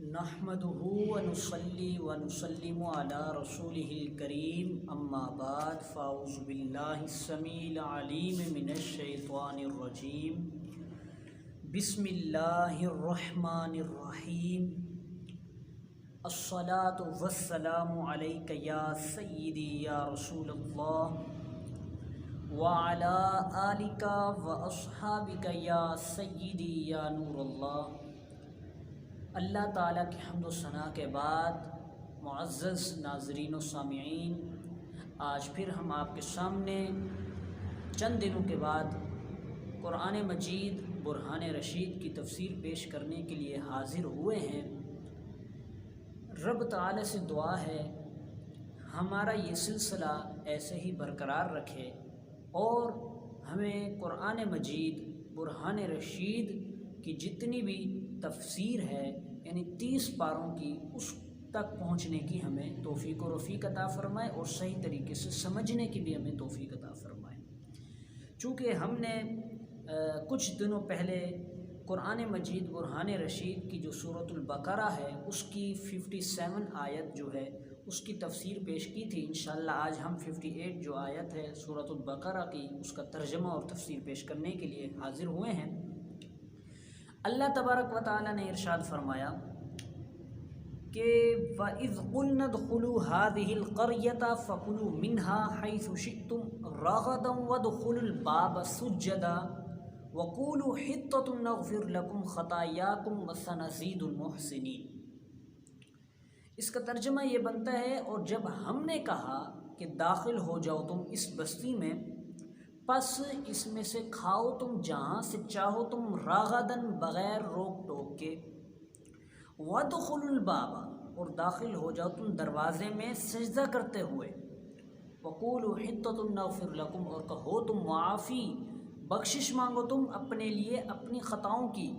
نحمده ونصلي ونسلم على رسوله الكريم اما بعد فاعوذ بالله السميع العليم من الشيطان الرجيم بسم الله الرحمن الرحيم الصلاة والسلام عليك يا سيدي يا رسول الله وعلى آلك وأصحابك يا سيدي يا نور الله۔ اللہ تعالیٰ کی حمد و ثنا کے بعد معزز ناظرین و سامعین، آج پھر ہم آپ کے سامنے چند دنوں کے بعد قرآن مجید برہان رشید کی تفسیر پیش کرنے کے لیے حاضر ہوئے ہیں۔ رب تعالیٰ سے دعا ہے ہمارا یہ سلسلہ ایسے ہی برقرار رکھے اور ہمیں قرآن مجید برہان رشید کی جتنی بھی تفسیر ہے یعنی 30 پاروں کی اس تک پہنچنے کی ہمیں توفیق و رفیق عطا فرمائے اور صحیح طریقے سے سمجھنے کی بھی ہمیں توفیق عطا فرمائے۔ چونکہ ہم نے کچھ دنوں پہلے قرآن مجید برہان رشید کی جو سورۃ البقرہ ہے اس کی 57 آیت جو ہے اس کی تفسیر پیش کی تھی۔ انشاءاللہ آج ہم 58 جو آیت ہے سورۃ البقرہ کی اس کا ترجمہ اور تفسیر پیش کرنے کے لیے حاضر ہوئے ہیں۔ اللہ تبارک و تعالیٰ نے ارشاد فرمایا کہ وَإِذْ قُلْنَا ادْخُلُوا هَٰذِهِ الْقَرْيَةَ فَكُلُوا مِنْهَا حَيْثُ شِئْتُمْ رَغَدًا وَادْخُلُوا الْبَابَ سُجَّدًا وَقُولُوا حِطَّةٌ نَغْفِرْ لَكُمْ خَطَايَاكُمْ وَسَنَزِيدُ الْمُحْسِنِينَ۔ اس کا ترجمہ یہ بنتا ہے، اور جب ہم نے کہا کہ داخل ہو جاؤ تم اس بستی میں، پس اس میں سے کھاؤ تم جہاں سے چاہو تم، راغدن بغیر روک ٹوک کے، وادخلوا الباب اور داخل ہو جاؤ تم دروازے میں سجدہ کرتے ہوئے، وقولوا حطۃ نغفر لکم اور کہو تم معافی بخشش مانگو تم اپنے لیے اپنی خطاؤں کی،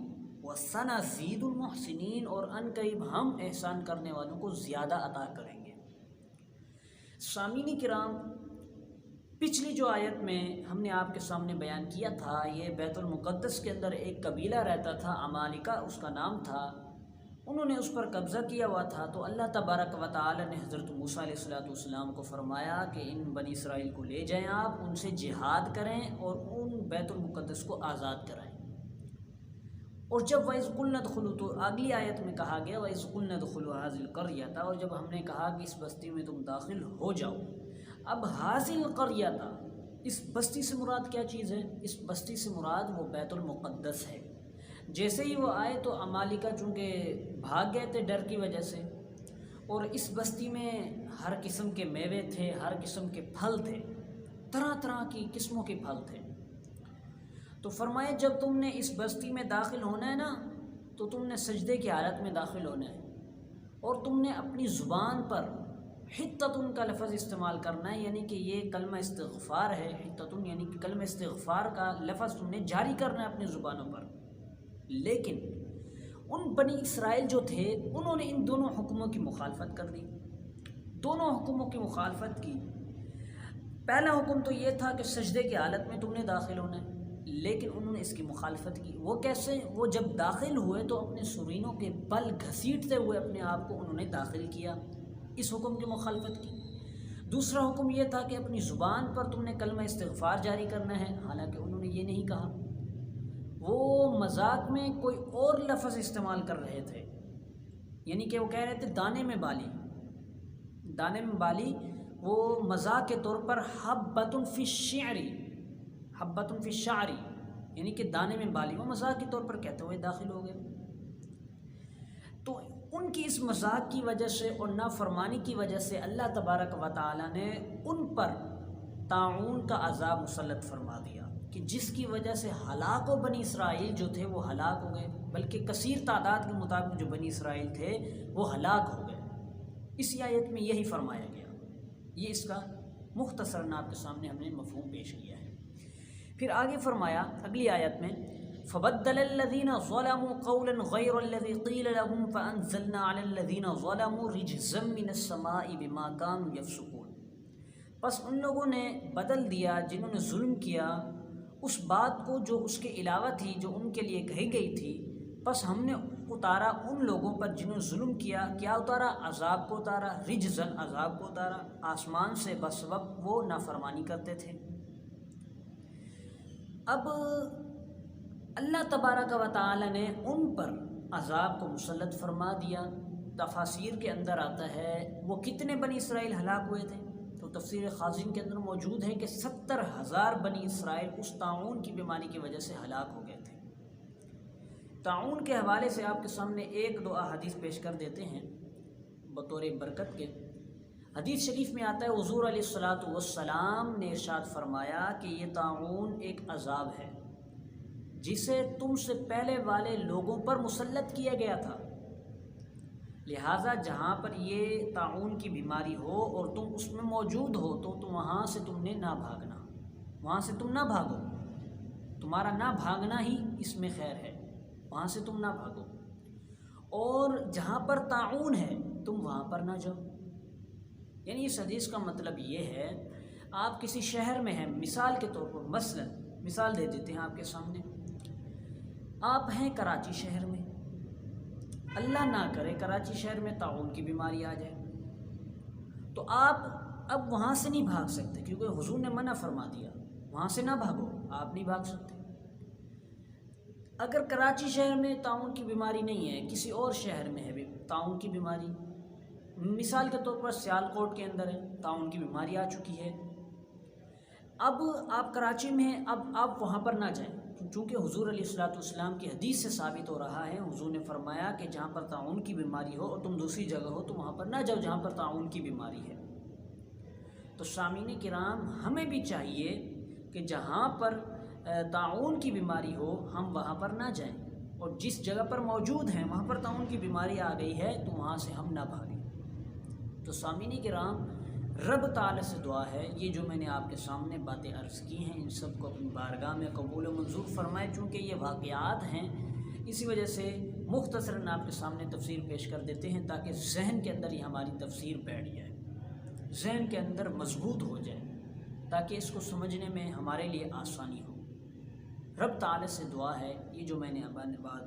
وسنزید المحسنین اور ان قریب ہم احسان کرنے والوں کو زیادہ عطا کریں گے۔ سامعین کرام، پچھلی جو آیت میں ہم نے آپ کے سامنے بیان کیا تھا، یہ بیت المقدس کے اندر ایک قبیلہ رہتا تھا، عمالقہ اس کا نام تھا، انہوں نے اس پر قبضہ کیا ہوا تھا۔ تو اللہ تبارک و تعالی نے حضرت موسیٰ علیہ السلام کو فرمایا کہ ان بنی اسرائیل کو لے جائیں، آپ ان سے جہاد کریں اور ان بیت المقدس کو آزاد کرائیں۔ اور جب وَإِذْ قُلْنَا ادْخُلُوا، تو اگلی آیت میں کہا گیا وَإِذْ قُلْنَا ادْخُلُوا هَٰذِهِ الْقَرْيَةَ، اور جب ہم نے کہا کہ اس بستی میں تم داخل ہو جاؤ۔ اب هَٰذِهِ الْقَرْيَةَ، اس بستی سے مراد کیا چیز ہے؟ اس بستی سے مراد وہ بیت المقدس ہے۔ جیسے ہی وہ آئے تو عمالقہ چونکہ بھاگ گئے تھے ڈر کی وجہ سے، اور اس بستی میں ہر قسم کے میوے تھے، ہر قسم کے پھل تھے، طرح طرح کی قسموں کے پھل تھے۔ تو فرمایا جب تم نے اس بستی میں داخل ہونا ہے نا، تو تم نے سجدے کی حالت میں داخل ہونا ہے، اور تم نے اپنی زبان پر حطۃ کا لفظ استعمال کرنا ہے، یعنی کہ یہ کلمہ استغفار ہے۔ حطۃ یعنی کہ کلمہ استغفار کا لفظ تم نے جاری کرنا ہے اپنی زبانوں پر۔ لیکن ان بنی اسرائیل جو تھے انہوں نے ان دونوں حکموں کی مخالفت کر دی، دونوں حکموں کی مخالفت کی۔ پہلا حکم تو یہ تھا کہ سجدے کی حالت میں تم نے داخل ہونا ہے، لیکن انہوں نے اس کی مخالفت کی۔ وہ کیسے؟ وہ جب داخل ہوئے تو اپنے سرینوں کے بل گھسیٹتے ہوئے اپنے آپ کو انہوں نے داخل کیا، اس حکم کی مخالفت کی۔ دوسرا حکم یہ تھا کہ اپنی زبان پر تم نے کلمہ استغفار جاری کرنا ہے، حالانکہ انہوں نے یہ نہیں کہا، وہ مذاق میں کوئی اور لفظ استعمال کر رہے تھے، یعنی کہ وہ کہہ رہے تھے دانے میں بالی، دانے میں بالی، وہ مذاق کے طور پر حبۃ فی الشعر، حبۃ فی الشعر یعنی کہ دانے میں بالی، وہ مذاق کے طور پر کہتے ہوئے داخل ہو گئے۔ تو ان کی اس مذاق کی وجہ سے اور نافرمانی کی وجہ سے اللہ تبارک و تعالی نے ان پر طاعون کا عذاب مسلط فرما دیا، کہ جس کی وجہ سے ہلاک و بنی اسرائیل جو تھے وہ ہلاک ہو گئے، بلکہ کثیر تعداد کے مطابق جو بنی اسرائیل تھے وہ ہلاک ہو گئے۔ اسی آیت میں یہی فرمایا گیا۔ یہ اس کا مختصراً آپ کے سامنے ہم نے مفہوم پیش کیا ہے۔ پھر آگے فرمایا اگلی آیت میں فَبَدَّلَ الَّذِينَ ظَلَمُوا قَوْلًا غَيْرَ الَّذِي قِيلَ لَهُمْ فَأَنزَلْنَا عَلَى الَّذِينَ ظَلَمُوا رِجْزًا مِّنَ السَّمَاءِ بِمَا كَانُوا يَفْسُقُونَ۔ پس ان لوگوں نے بدل دیا جنہوں نے ظلم کیا اس بات کو جو اس کے علاوہ تھی، جو ان کے لیے کہی گئی تھی، پس ہم نے اتارا ان لوگوں پر جنہوں نے ظلم کیا، کیا اتارا؟ عذاب کو اتارا، رجزن عذاب کو اتارا آسمان سے بسبب وہ نافرمانی کرتے تھے۔ اب اللہ تبارک و تعالی نے ان پر عذاب کو مسلط فرما دیا۔ تفاسیر کے اندر آتا ہے وہ کتنے بنی اسرائیل ہلاک ہوئے تھے، تو تفسیر خازن کے اندر موجود ہے کہ 70,000 بنی اسرائیل اس طاعون کی بیماری کی وجہ سے ہلاک ہو گئے تھے۔ طاعون کے حوالے سے آپ کے سامنے ایک دو احادیث پیش کر دیتے ہیں بطور برکت کے۔ حدیث شریف میں آتا ہے حضور علیہ الصلاۃ والسلام نے ارشاد فرمایا کہ یہ طاعون ایک عذاب ہے جسے تم سے پہلے والے لوگوں پر مسلط کیا گیا تھا، لہٰذا جہاں پر یہ طاعون کی بیماری ہو اور تم اس میں موجود ہو تو وہاں سے تم نے نہ بھاگنا، وہاں سے تم نہ بھاگو، تمہارا نہ بھاگنا ہی اس میں خیر ہے، وہاں سے تم نہ بھاگو، اور جہاں پر طاعون ہے تم وہاں پر نہ جاؤ۔ یعنی اس حدیث کا مطلب یہ ہے، آپ کسی شہر میں ہیں، مثال کے طور پر مثال دے دیتے ہیں آپ کے سامنے، آپ ہیں کراچی شہر میں، اللہ نہ کرے کراچی شہر میں طاعون کی بیماری آ جائے، تو آپ اب وہاں سے نہیں بھاگ سکتے کیونکہ حضور نے منع فرما دیا، وہاں سے نہ بھاگو، آپ نہیں بھاگ سکتے۔ اگر کراچی شہر میں طاعون کی بیماری نہیں ہے، کسی اور شہر میں ہے بھی طاعون کی بیماری، مثال کے طور پر سیالکوٹ کے اندر ہے، طاعون کی بیماری آ چکی ہے، اب آپ کراچی میں ہیں، اب آپ وہاں پر نہ جائیں، چونکہ حضور علیہ الصلوۃ والسلام کی حدیث سے ثابت ہو رہا ہے، حضور نے فرمایا کہ جہاں پر طاعون کی بیماری ہو اور تم دوسری جگہ ہو تو وہاں پر نہ جاؤ جہاں پر طاعون کی بیماری ہے۔ تو سامعین کرام، ہمیں بھی چاہیے کہ جہاں پر طاعون کی بیماری ہو ہم وہاں پر نہ جائیں، اور جس جگہ پر موجود ہیں وہاں پر طاعون کی بیماری آ گئی ہے تو وہاں سے ہم نہ بھاگیں۔ تو سامعین کرام، رب تعالی سے دعا ہے یہ جو میں نے آپ کے سامنے باتیں عرض کی ہیں ان سب کو اپنی بارگاہ میں قبول و منظور فرمائے، چونکہ یہ واقعات ہیں اسی وجہ سے مختصراً آپ کے سامنے تفسیر پیش کر دیتے ہیں تاکہ ذہن کے اندر یہ ہماری تفسیر بیٹھ جائے، ذہن کے اندر مضبوط ہو جائے، تاکہ اس کو سمجھنے میں ہمارے لیے آسانی ہو۔ رب تعالی سے دعا ہے یہ جو میں نے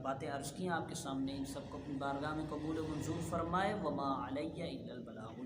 باتیں عرض کی ہیں آپ کے سامنے ان سب کو اپنی بارگاہ میں قبول و منظور فرمائے۔ وما علیہ الا البلاغ۔